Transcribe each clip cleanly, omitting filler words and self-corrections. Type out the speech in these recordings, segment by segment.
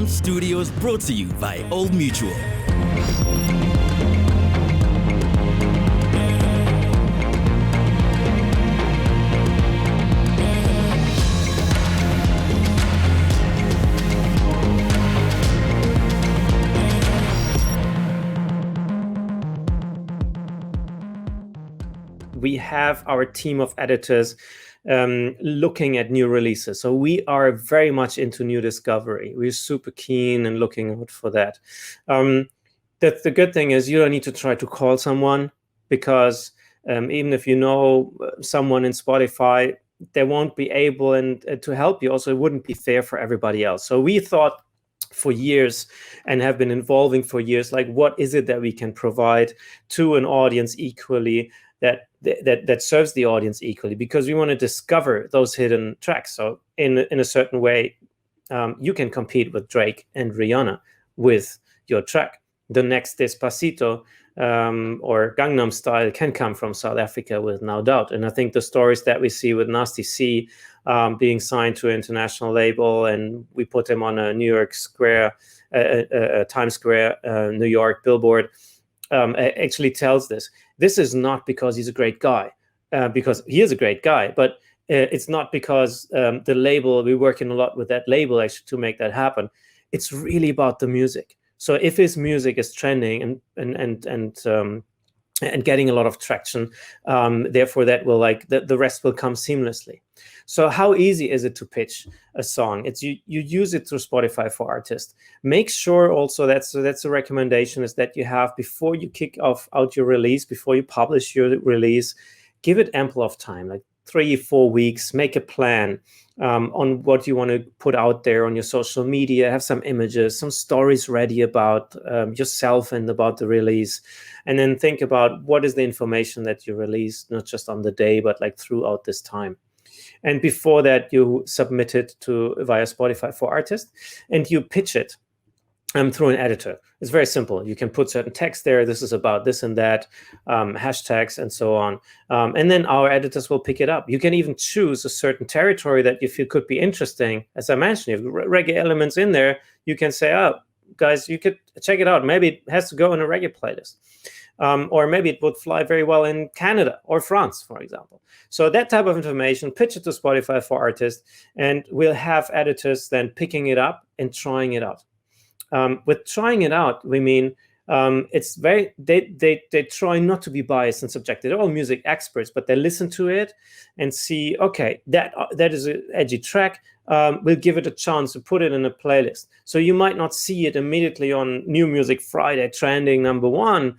M Studios, brought to you by Old Mutual. We have our team of editors looking at new releases. So we are very much into new discovery. We're super keen and looking out for that. The good thing is you don't need to try to call someone, because even if you know someone in Spotify, they won't be able to help you. Also, it wouldn't be fair for everybody else. So we thought for years and have been evolving for years, like, what is it that we can provide to an audience equally, that serves the audience equally, because we want to discover those hidden tracks. So in a certain way, you can compete with Drake and Rihanna with your track. The next Despacito or Gangnam Style can come from South Africa with no doubt. And I think the stories that we see with Nasty C being signed to an international label, and we put him on a New York Square, Times Square, New York billboard, actually tells this. This is not because he's a great guy, because he is a great guy, but it's not because the label, we're working a lot with that label actually to make that happen. It's really about the music. So if his music is trending and getting a lot of traction, therefore that will, like, the rest will come seamlessly. So how easy is it to pitch a song? It's you use it through Spotify for Artists. Make sure also that's a recommendation, is that you have, before you kick out your release, before you publish your release, give it ample of time, like 3-4 weeks. Make a plan on what you want to put out there on your social media. Have some images, some stories ready about yourself and about the release, and then think about what is the information that you release, not just on the day, but like throughout this time. And before that, you submit it via Spotify for Artists, and you pitch it through an editor. It's very simple. You can put certain text there. This is about this and that, hashtags and so on. And then our editors will pick it up. You can even choose a certain territory that you feel could be interesting. As I mentioned, if reggae elements in there, you can say, oh, guys, you could check it out. Maybe it has to go in a reggae playlist. Or maybe it would fly very well in Canada or France, for example. So that type of information, pitch it to Spotify for Artists, and we'll have editors then picking it up and trying it out. With trying it out, we mean it's very, they try not to be biased and subjective. They're all music experts, but they listen to it and see, okay, that is an edgy track. We'll give it a chance to put it in a playlist. So you might not see it immediately on New Music Friday trending #1,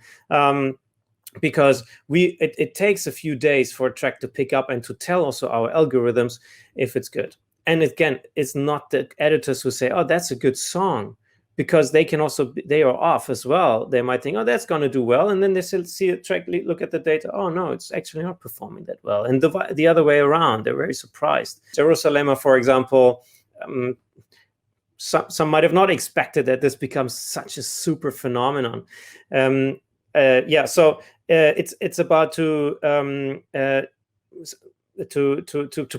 because it takes a few days for a track to pick up and to tell also our algorithms if it's good. And again, it's not the editors who say, oh, that's a good song, because they can also, they are off as well. They might think, oh, that's going to do well. And then they still see a track, look at the data. Oh, no, it's actually not performing that well. And the other way around, they're very surprised. Jerusalem, for example, some might have not expected that this becomes such a super phenomenon. So it's about to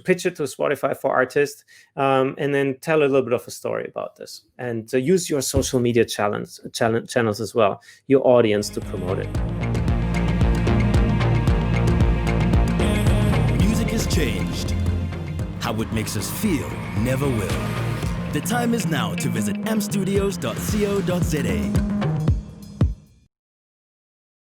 pitch it to Spotify for Artists, and then tell a little bit of a story about this, and use your social media channels as well, your audience, to promote it. Music has changed. How it makes us feel never will. The time is now to visit mstudios.co.za.